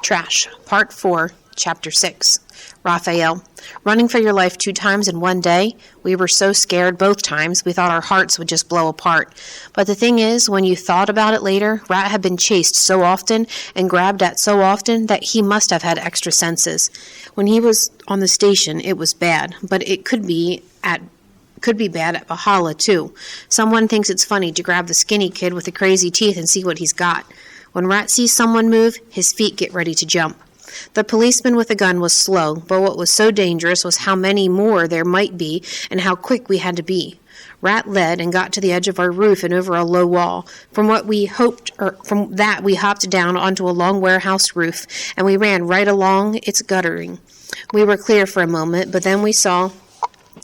Trash, Part 4, Chapter 6. Raphael, running for your life 2 times in one day? We were so scared both times we thought our hearts would just blow apart. But the thing is, when you thought about it later, Rat had been chased so often and grabbed at so often that he must have had extra senses. When he was on the station, it was bad, but it could be bad at Valhalla, too. Someone thinks it's funny to grab the skinny kid with the crazy teeth and see what he's got. When Rat sees someone move, his feet get ready to jump. The policeman with the gun was slow, but what was so dangerous was how many more there might be and how quick we had to be. Rat led and got to the edge of our roof and over a low wall. From that we hopped down onto a long warehouse roof, and we ran right along its guttering. We were clear for a moment, but then we saw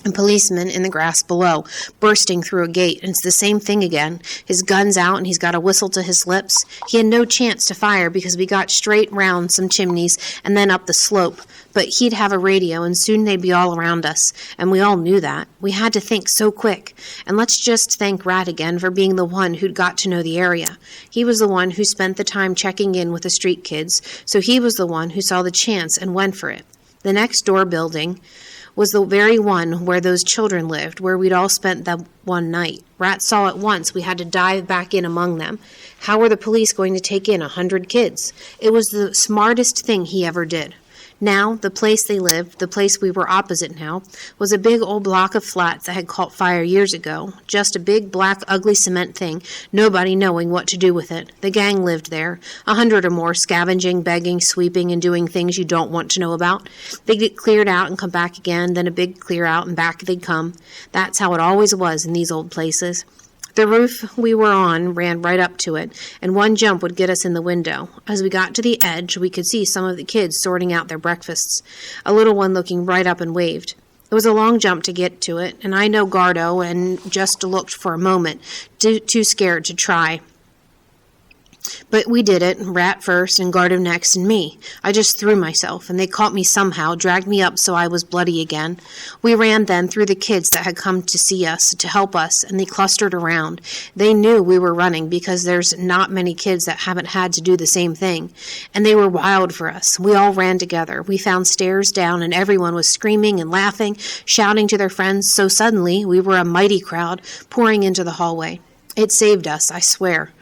a policeman in the grass below, bursting through a gate, and it's the same thing again. His gun's out, and he's got a whistle to his lips. He had no chance to fire because we got straight round some chimneys and then up the slope. But he'd have a radio, and soon they'd be all around us, and we all knew that. We had to think so quick. And let's just thank Rat again for being the one who'd got to know the area. He was the one who spent the time checking in with the street kids, so he was the one who saw the chance and went for it. The next door building was the very one where those children lived, where we'd all spent that one night. Rat saw at once we had to dive back in among them. How were the police going to take in 100 kids? It was the smartest thing he ever did. Now, the place they lived, the place we were opposite now, was a big old block of flats that had caught fire years ago. Just a big, black, ugly cement thing, nobody knowing what to do with it. The gang lived there, 100 or more, scavenging, begging, sweeping, and doing things you don't want to know about. They'd get cleared out and come back again, then a big clear out, and back they'd come. That's how it always was in these old places. The roof we were on ran right up to it, and one jump would get us in the window. As we got to the edge, we could see some of the kids sorting out their breakfasts, a little one looking right up and waved. It was a long jump to get to it, and I know Gardo and just looked for a moment, too scared to try. But we did it, Rat first and Gardo next and me. I just threw myself, and they caught me somehow, dragged me up so I was bloody again. We ran then through the kids that had come to see us, to help us, and they clustered around. They knew we were running because there's not many kids that haven't had to do the same thing. And they were wild for us. We all ran together. We found stairs down, and everyone was screaming and laughing, shouting to their friends, so suddenly we were a mighty crowd pouring into the hallway. It saved us, I swear.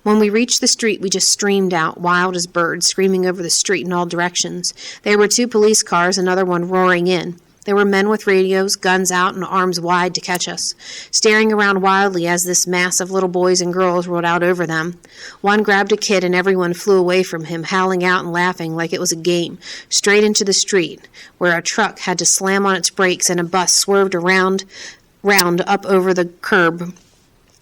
When we reached the street, we just streamed out, wild as birds, screaming over the street in all directions. There were 2 police cars, another one roaring in. There were men with radios, guns out, and arms wide to catch us, staring around wildly as this mass of little boys and girls rolled out over them. One grabbed a kid, and everyone flew away from him, howling out and laughing like it was a game, straight into the street, where a truck had to slam on its brakes and a bus swerved round up over the curb,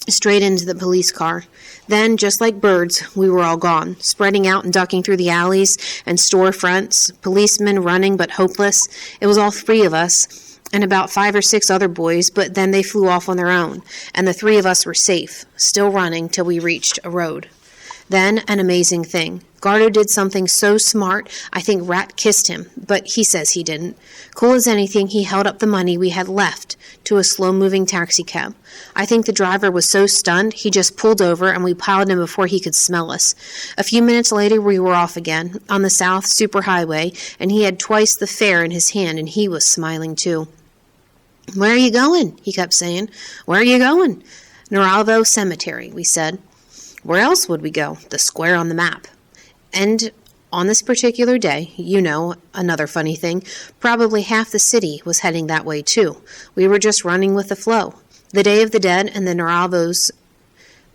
straight into the police car. Then, just like birds, we were all gone, spreading out and ducking through the alleys and storefronts, policemen running but hopeless. It was all 3 of us and about 5 or 6 other boys, but then they flew off on their own, and the 3 of us were safe, still running till we reached a road. Then, an amazing thing. Gardo did something so smart, I think Rat kissed him, but he says he didn't. Cool as anything, he held up the money we had left to a slow-moving taxicab. I think the driver was so stunned, he just pulled over, and we piled him before he could smell us. A few minutes later, we were off again, on the South Superhighway, and he had twice the fare in his hand, and he was smiling too. "Where are you going?" he kept saying. "Where are you going?" "Noralvo Cemetery," we said. Where else would we go? The square on the map. And on this particular day, another funny thing, probably half the city was heading that way too. We were just running with the flow. The Day of the Dead and the Noralvo's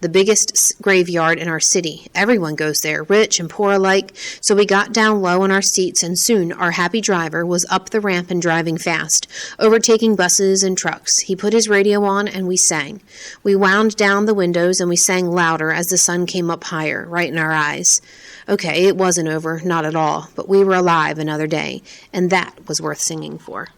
the biggest graveyard in our city. Everyone goes there, rich and poor alike, so we got down low in our seats, and soon our happy driver was up the ramp and driving fast, overtaking buses and trucks. He put his radio on, and we sang. We wound down the windows, and we sang louder as the sun came up higher, right in our eyes. Okay, it wasn't over, not at all, but we were alive another day, and that was worth singing for.